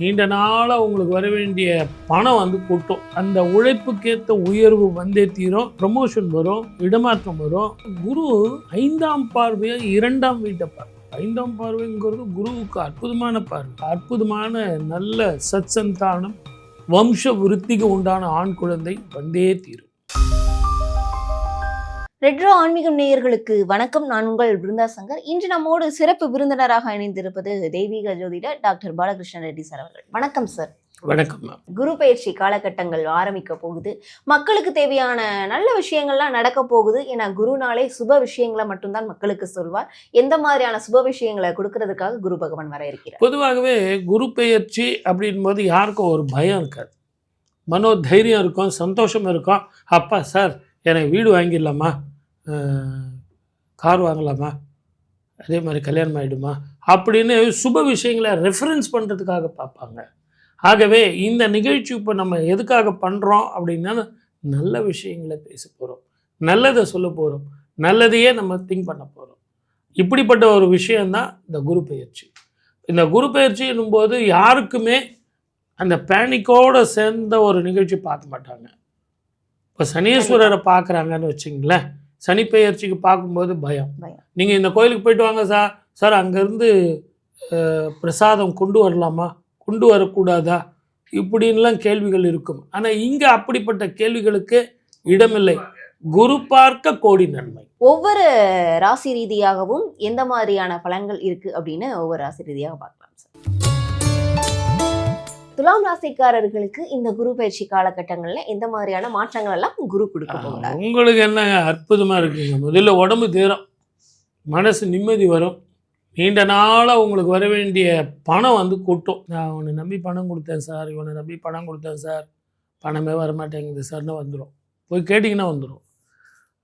நீண்ட நாளாக உங்களுக்கு வர வேண்டிய பணம் வந்து கொட்டும். அந்த உழைப்புக்கேற்ற உயர்வு வந்தே தீரும். ப்ரமோஷன் வரும், இடமாற்றம் வரும். குரு 5ஆம் பார்வையை 2ஆம் வீட்டை பார்வை. 5ஆம் பார்வைங்கிறது குருவுக்கு அற்புதமான பார்வை. அற்புதமான நல்ல சத்சந்தானம், வம்ச விருத்திக்கு உண்டான ஆண் குழந்தை வந்தே தீரும். ரெட்ரோ ஆன்மீகம் நேயர்களுக்கு வணக்கம். நான் உங்கள் பிருந்தா சங்கர். இன்று நம்மோடு சிறப்பு விருந்தினராக இணைந்திருப்பது தெய்வீக ஜோதிடர் டாக்டர் பாலகிருஷ்ண ரெட்டி சார் அவர்கள். வணக்கம் சார். வணக்கம். குரு பயிற்சி காலகட்டங்கள் ஆரம்பிக்க போகுது. மக்களுக்கு தேவையான நல்ல விஷயங்கள்லாம் நடக்க போகுது. ஏன்னா குருநாளே சுப விஷயங்களை மட்டும்தான் மக்களுக்கு சொல்வார். எந்த மாதிரியான சுப விஷயங்களை கொடுக்கறதுக்காக குரு பகவான் வர இருக்கிறார்? பொதுவாகவே குரு பெயர்ச்சி அப்படின் போது யாருக்கும் ஒரு பயம் இருக்காது, மனோதைரியம் இருக்கும், சந்தோஷம் இருக்கும். அப்பா சார் எனக்கு வீடு வாங்கிடலாமா, கார் வாங்கலாமா, அதே மாதிரி கல்யாணம் ஆகிடுமா அப்படின்னு சுப விஷயங்களை ரெஃபரன்ஸ் பண்ணுறதுக்காக பார்ப்பாங்க. ஆகவே இந்த நிகழ்ச்சி இப்போ நம்ம எதுக்காக பண்ணுறோம் அப்படின்னா, நல்ல விஷயங்களை பேச போகிறோம், நல்லதை சொல்ல போகிறோம், நல்லதையே நம்ம திங்க் பண்ண போகிறோம். இப்படிப்பட்ட ஒரு விஷயந்தான் இந்த குரு பெயர்ச்சி. இந்த குரு பெயர்ச்சி என்னும்போது யாருக்குமே அந்த பேனிக்கோடு சேர்ந்த ஒரு நிகழ்ச்சி பார்க்க மாட்டாங்க. இப்போ சனீஸ்வரரை பார்க்குறாங்கன்னு வச்சிங்களேன், சனி பெயர்ச்சிக்கு பார்க்கும்போது பயம். நீங்கள் இந்த கோயிலுக்கு போயிட்டு வாங்க சார், சார் அங்கேருந்து பிரசாதம் கொண்டு வரலாமா, கொண்டு வரக்கூடாதா, இப்படின்லாம் கேள்விகள் இருக்கும். ஆனால் இங்கே அப்படிப்பட்ட கேள்விகளுக்கு இடமில்லை. குரு பார்க்க கோடி நன்மை. ஒவ்வொரு ராசி ரீதியாகவும் எந்த மாதிரியான பலன்கள் இருக்கு அப்படின்னு ஒவ்வொரு ராசி ரீதியாக பார்க்கலாம் சார். துலாம் ராசிக்காரர்களுக்கு இந்த குரு பயிற்சி காலகட்டங்கள்ல எந்த மாதிரியான மாற்றங்கள் எல்லாம் குரு கொடுக்க போகிறார்? உங்களுக்கு என்ன அற்புதமாக இருக்குங்க. முதல்ல உடம்பு தேரும், மனசு நிம்மதி வரும். நீண்ட நாளாக உங்களுக்கு வர வேண்டிய பணம் வந்து கொட்டும். நான் அவனை நம்பி பணம் கொடுத்தேன் சார், இவனை நம்பி பணம் கொடுத்தேன் சார், பணமே வரமாட்டேங்குது சார்னு வந்துடும். போய் கேட்டிங்கன்னா வந்துடும்.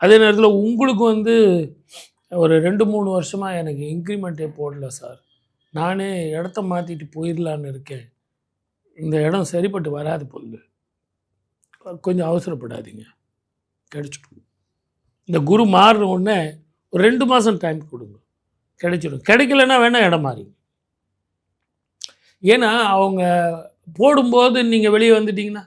அதே நேரத்தில் உங்களுக்கு வந்து ஒரு 2-3 வருஷமாக எனக்கு இன்க்ரிமெண்ட்டே போடல சார், நானே இடத்த மாற்றிட்டு போயிடலான்னு இருக்கேன், இந்த இடம் சரிப்பட்டு வராது போகுது, கொஞ்சம் அவசரப்படாதீங்க, கிடைச்சிடும். இந்த குரு மாறுற உடனே ஒரு 2 மாதம் டைம் கொடுங்க, கிடைச்சிடும். கிடைக்கலன்னா வேணால் இடம் மாறிங்க. ஏன்னா அவங்க போடும்போது நீங்கள் வெளியே வந்துட்டீங்கன்னா,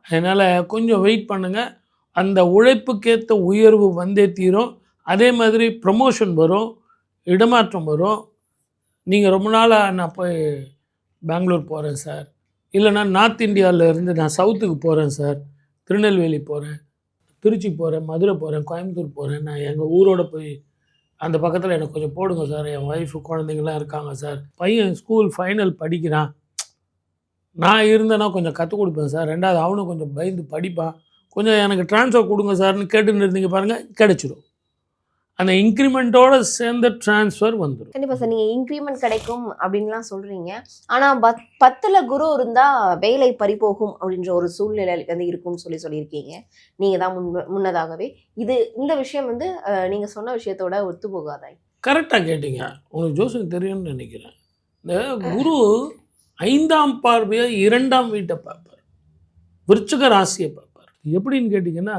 அதனால் கொஞ்சம் வெயிட் பண்ணுங்கள். அந்த உழைப்புக்கேற்ற உயர்வு வந்தே தீரும். அதே மாதிரி ப்ரமோஷன் வரும், இடமாற்றம் வரும். நீங்கள் ரொம்ப நாளாக நான் போய் பெங்களூர் போகிறேன் சார், இல்லைனா நார்த் இந்தியாவிலேருந்து நான் சவுத்துக்கு போகிறேன் சார், திருநெல்வேலி போகிறேன், திருச்சி போகிறேன், மதுரை போகிறேன், கோயம்புத்தூர் போகிறேன், நான் எங்கள் ஊரோட போய் அந்த பக்கத்தில் எனக்கு கொஞ்சம் போடுங்க சார், என் ஒய்ஃபு குழந்தைங்களாம் இருக்காங்க சார், பையன் ஸ்கூல் ஃபைனல் படிக்கிறான், நான் இருந்தேன்னா கொஞ்சம் கற்றுக் கொடுப்பேன் சார், 2வது அவனும் கொஞ்சம் பயந்து படிப்பான், கொஞ்சம் எனக்கு ட்ரான்ஸ்ஃபர் கொடுங்க சார்னு கேட்டுன்னு இருந்தீங்க பாருங்கள், கிடைச்சிடும். அந்த இன்க்ரிமெண்ட்டோடு சேர்ந்த ட்ரான்ஸ்ஃபர் வந்துடும். கண்டிப்பாக சார். நீங்கள் இன்க்ரிமெண்ட் கிடைக்கும் அப்படின்லாம் சொல்கிறீங்க. ஆனால் 10ல் குரு இருந்தால் வேலை பறிபோகும் அப்படின்ற ஒரு சூழ்நிலை வந்து இருக்கும்னு சொல்லியிருக்கீங்க நீங்கள் தான் முன்னதாகவே. இந்த விஷயம் வந்து நீங்கள் சொன்ன விஷயத்தோட ஒத்து போகாதா? கரெக்டாக கேட்டீங்க. உங்களுக்கு ஜோசியம் தெரியும்னு நினைக்கிறேன். இந்த குரு 5ஆம் பார்வையை 2ஆம் வீட்டை பார்ப்பார், விருச்சிக ராசியை பார்ப்பார். எப்படின்னு கேட்டிங்கன்னா,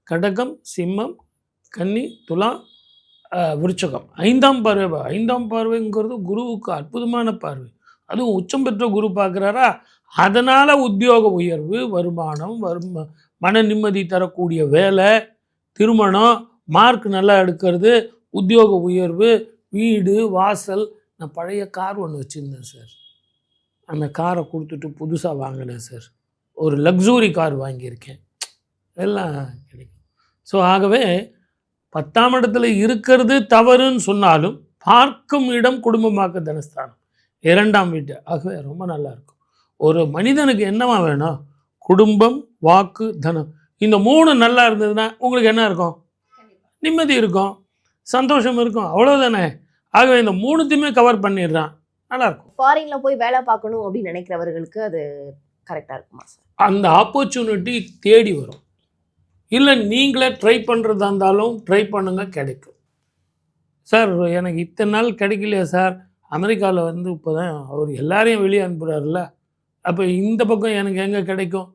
கடகம், சிம்மம், கன்னி, துலாம், விருச்சகம். 5ஆம் பார்வை. 5ஆம் பார்வைங்கிறது குருவுக்கு அற்புதமான பார்வை. அதுவும் உச்சம் பெற்ற குரு பார்க்குறாரா, அதனால் உத்தியோக உயர்வு, வருமானம், மன நிம்மதி தரக்கூடிய வேலை, திருமணம், மார்க் நல்லா எடுக்கிறது, உத்தியோக உயர்வு, வீடு வாசல். நான் பழைய கார் ஒன்று வச்சுருந்தேன் சார், அந்த காரை கொடுத்துட்டு புதுசாக வாங்கினேன் சார், ஒரு லக்ஸூரி கார் வாங்கியிருக்கேன், எல்லாம் கிடைக்கும். ஸோ ஆகவே 10ஆம் இடத்துல இருக்கிறது தவறுன்னு சொன்னாலும் பார்க்கும் இடம் குடும்பமாக்க தனஸ்தானம், 2ஆம் வீட்டு. ஆகவே ரொம்ப நல்லா இருக்கும். ஒரு மனிதனுக்கு என்னவா வேணும்? குடும்பம், வாக்கு, தனம். இந்த 3 நல்லா இருந்ததுன்னா உங்களுக்கு என்ன இருக்கும்? நிம்மதி இருக்கும், சந்தோஷம் இருக்கும், அவ்வளோதானே. ஆகவே இந்த 3த்தையுமே கவர் பண்ணிடுறான், நல்லாயிருக்கும். ஃபாரினில் போய் வேலை பார்க்கணும் அப்படின்னு நினைக்கிறவர்களுக்கு அது கரெக்டாக இருக்குமா சார்? அந்த ஆப்பர்ச்சுனிட்டி தேடி வரும். இல்லை நீங்களே ட்ரை பண்ணுறதா இருந்தாலும் ட்ரை பண்ணுங்கள், கிடைக்கும். சார் எனக்கு இத்தனை நாள் கிடைக்கலையா சார், அமெரிக்காவில் வந்து இப்போ தான் அவர் எல்லாரையும் வெளியே அனுப்புகிறாருல்ல, அப்போ இந்த பக்கம் எனக்கு எங்கே கிடைக்கும்?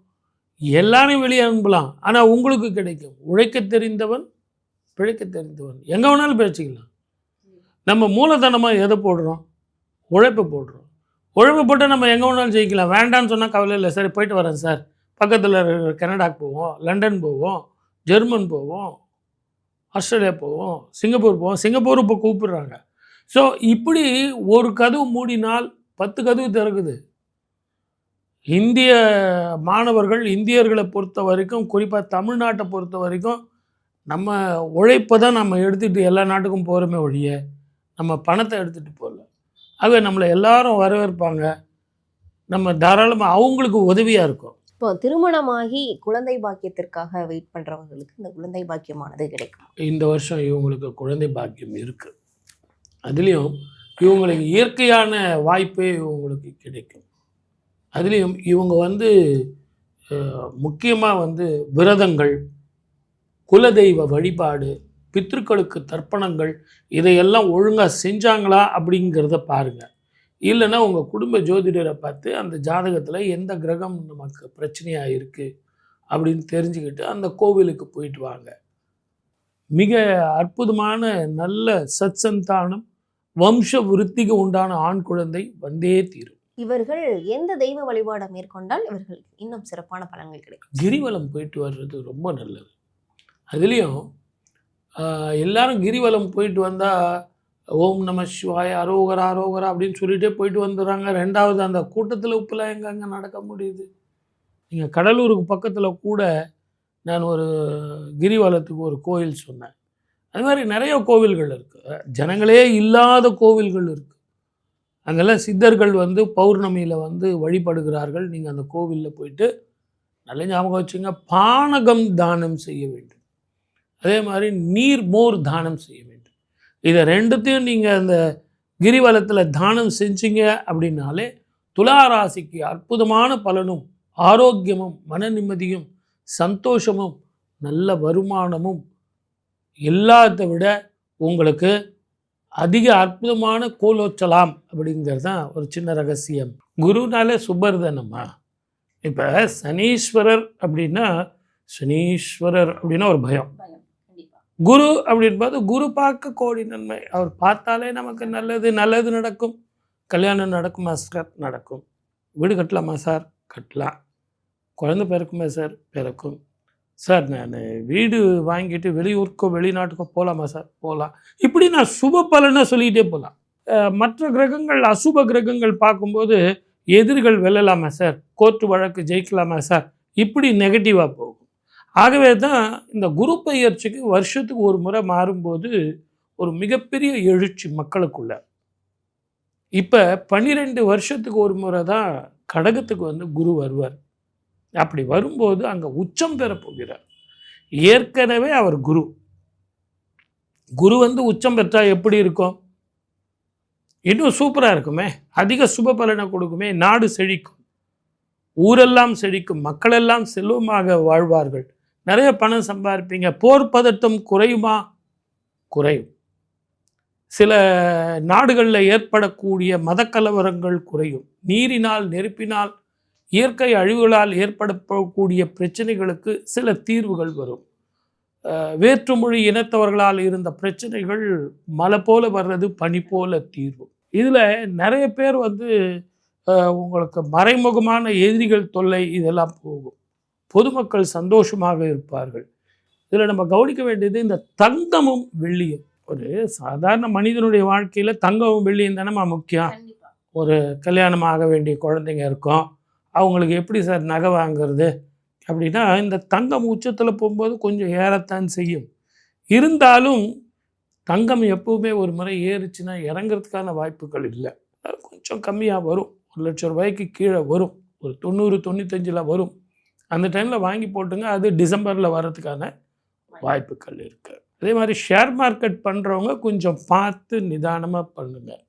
எல்லாரையும் வெளியே அனுப்பலாம், ஆனால் உங்களுக்கு கிடைக்கும். உழைக்க தெரிந்தவன் பிழைக்க தெரிந்தவன், எங்கே வேணாலும் பேசிக்கலாம். நம்ம மூலதனமாக எதை போடுறோம்? உழைப்பை போடுறோம். உழைப்பு போட்டு நம்ம எங்கே வேணாலும் ஜெயிக்கலாம். வேண்டான்னு சொன்னால் கவலை இல்லை. சரி போயிட்டு வரேன் சார், பக்கத்தில் கனடாக்கு போவோம், லண்டன் போவோம், ஜெர்மன் போவோம், ஆஸ்திரேலியா போவோம், சிங்கப்பூர் போவோம். சிங்கப்பூர் இப்போ கூப்பிடுறாங்க. ஸோ இப்படி ஒரு கதவு மூடினால் 10 கதவு திறக்குது. இந்திய மாணவர்கள், இந்தியர்களை பொறுத்த வரைக்கும், குறிப்பாக தமிழ்நாட்டை பொறுத்த வரைக்கும், நம்ம உழைப்பை தான் நம்ம எடுத்துகிட்டு எல்லா நாட்டுக்கும் போகிறோமே ஒழிய நம்ம பணத்தை எடுத்துகிட்டு போகல. ஆகவே நம்மளை எல்லாரும் வரவேற்பாங்க. நம்ம தாராளமாக அவங்களுக்கு உதவியாக இருக்கும். இப்போ திருமணமாகி குழந்தை பாக்கியத்திற்காக வெயிட் பண்ணுறவங்களுக்கு இந்த குழந்தை பாக்கியமானது கிடைக்கும். இந்த வருஷம் இவங்களுக்கு குழந்தை பாக்கியம் இருக்குது. அதுலேயும் இவங்களுக்கு இயற்கையான வாய்ப்பே இவங்களுக்கு கிடைக்கும். அதுலேயும் இவங்க முக்கியமாக விரதங்கள், குலதெய்வ வழிபாடு, பித்ருக்களுக்கு தர்ப்பணங்கள் இதையெல்லாம் ஒழுங்காக செஞ்சாங்களா அப்படிங்கிறத பாருங்கள். இல்லைன்னா உங்கள் குடும்ப ஜோதிடரை பார்த்து அந்த ஜாதகத்தில் எந்த கிரகம் நமக்கு பிரச்சனையாக இருக்குது அப்படின்னு தெரிஞ்சுக்கிட்டு அந்த கோவிலுக்கு போயிட்டு வாங்க. மிக அற்புதமான நல்ல சத்சந்தானம், வம்ச விருத்திக்கு உண்டான ஆண் குழந்தை வந்தே தீரும். இவர்கள் எந்த தெய்வ வழிபாடை மேற்கொண்டால் இவர்களுக்கு இன்னும் சிறப்பான பலன்கள் கிடைக்கும்? கிரிவலம் போயிட்டு வர்றது ரொம்ப நல்லது. அதுலேயும் எல்லாரும் கிரிவலம் போயிட்டு வந்தால் ஓம் நம சிவாய அரோகரா அரோகரா அப்படின்னு சொல்லிகிட்டே போயிட்டு வந்துடுறாங்க. ரெண்டாவது அந்த கூட்டத்தில் உப்புலாம் எங்கெங்கே நடக்க முடியுது? நீங்கள் கடலூருக்கு பக்கத்தில் கூட நான் ஒரு கிரிவலத்துக்கு ஒரு கோயில் சொன்னேன். அது மாதிரி நிறைய கோவில்கள் இருக்குது, ஜனங்களே இல்லாத கோவில்கள் இருக்குது. அங்கெல்லாம் சித்தர்கள் பௌர்ணமியில் வழிபடுகிறார்கள். நீங்கள் அந்த கோவிலில் போயிட்டு நல்ல ஞாபகம் வச்சுங்க, பானகம் தானம் செய்ய வேண்டும். அதே மாதிரி நீர் மோர் தானம் செய்ய வேண்டும். இதை ரெண்டுத்தையும் நீங்கள் அந்த கிரிவலத்தில் தானம் செஞ்சீங்க அப்படின்னாலே துளாராசிக்கு அற்புதமான பலனும் ஆரோக்கியமும் மன நிம்மதியும் சந்தோஷமும் நல்ல வருமானமும் எல்லாத்தை விட உங்களுக்கு அதிக அற்புதமான கோலோச்சலாம் அப்படிங்கிறது தான் ஒரு சின்ன ரகசியம். குருனாலே சுபர்தனம்மா. இப்போ சனீஸ்வரர் அப்படின்னா ஒரு பயம். குரு அப்படின்போது குரு பார்க்க கோடி நன்மை. அவர் பார்த்தாலே நமக்கு நல்லது நடக்கும். கல்யாணம் நடக்குமா சார்? நடக்கும். வீடு கட்டலாமா சார்? கட்டலாம். குழந்தை பிறக்குமா சார்? பிறக்கும். சார் நான் வீடு வாங்கிட்டு வெளியூருக்கோ வெளிநாட்டுக்கோ போகலாமா சார்? போகலாம். இப்படி நான் சுப பலனை சொல்லிகிட்டே போகலாம். மற்ற கிரகங்கள், அசுப கிரகங்கள் பார்க்கும்போது எதிரிகள் வெல்லலாமா சார்? கோர்ட்டு வழக்கு ஜெயிக்கலாமா சார்? இப்படி நெகட்டிவாக போகும். ஆகவே தான் இந்த குரு பெயர்ச்சிக்கு வருஷத்துக்கு ஒரு முறை மாறும்போது ஒரு மிகப்பெரிய எழுச்சி மக்களுக்குள்ள. இப்போ 12 வருஷத்துக்கு ஒரு முறை தான் கடகத்துக்கு குரு வருவார். அப்படி வரும்போது அங்கே உச்சம் பெற போகிறார். ஏற்கனவே அவர் குரு உச்சம் பெற்றால் எப்படி இருக்கும்? இன்னும் சூப்பராக இருக்குமே, அதிக சுப பலனை கொடுக்குமே. நாடு செழிக்கும், ஊரெல்லாம் செழிக்கும், மக்களெல்லாம் செல்வமாக வாழ்வார்கள், நிறைய பணம் சம்பாதிப்பீங்க. போர் பதட்டம் குறையுமா? குறையும். சில நாடுகளில் ஏற்படக்கூடிய மதக்கலவரங்கள் குறையும். நீரினால், நெருப்பினால், இயற்கை அழிவுகளால் ஏற்படக்கூடிய பிரச்சனைகளுக்கு சில தீர்வுகள் வரும். வேற்றுமொழி இனத்தவர்களால் இருந்த பிரச்சனைகள் மழை போல வர்றது, பனி போல தீர்வு. இதில் நிறைய பேர் உங்களுக்கு மறைமுகமான எதிரிகள் தொல்லை இதெல்லாம் போகும். பொதுமக்கள் சந்தோஷமாக இருப்பார்கள். இதில் நம்ம கவனிக்க வேண்டியது இந்த தங்கமும் வெள்ளியும். ஒரு சாதாரண மனிதனுடைய வாழ்க்கையில் தங்கமும் வெள்ளியும் தானே முக்கியம். ஒரு கல்யாணம் ஆக வேண்டிய குழந்தைங்க இருக்கும், அவங்களுக்கு எப்படி சார் நகை வாங்கிறது அப்படின்னா, இந்த தங்கம் உச்சத்தில் போகும்போது கொஞ்சம் ஏறத்தான் செய்யும். இருந்தாலும் தங்கம் எப்பவுமே ஒரு முறை ஏறிச்சுன்னா இறங்கிறதுக்கான வாய்ப்புகள் இல்லை. கொஞ்சம் கம்மியாக வரும். 1 லட்சம் ரூபாய்க்கு கீழே வரும். ஒரு 90-95 வரும். அந்த டைமில் வாங்கி போட்டுங்க. அது டிசம்பரில் வர்றதுக்கான வாய்ப்புகள் இருக்குது. அதே மாதிரி ஷேர் மார்க்கெட் பண்ணுறவங்க கொஞ்சம் பார்த்து நிதானமாக பண்ணுங்கள்.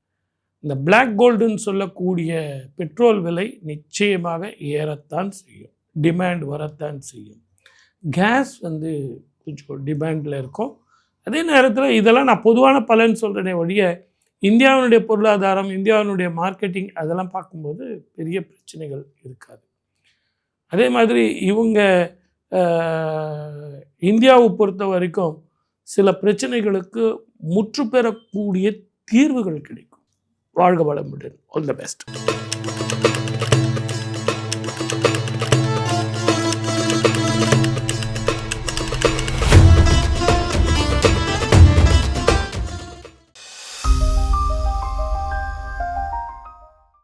இந்த பிளாக் கோல்டுன்னு சொல்லக்கூடிய பெட்ரோல் விலை நிச்சயமாக ஏறத்தான் செய்யும், டிமாண்ட் வரத்தான் செய்யும். கேஸ் கொஞ்சம் டிமாண்டில் இருக்கும். அதே நேரத்தில் இதெல்லாம் நான் பொதுவான பலன் சொல்கிறேனே ஒழிய இந்தியாவினுடைய பொருளாதாரம், இந்தியாவினுடைய மார்க்கெட்டிங் அதெல்லாம் பார்க்கும்போது பெரிய பிரச்சனைகள் இருக்காது. அதே மாதிரி இவங்க இந்தியாவை பொறுத்த வரைக்கும் சில பிரச்சனைகளுக்கு முற்று பெறக்கூடிய தீர்வுகள் கிடைக்கும். வாழ்க வளமுடன். All the best.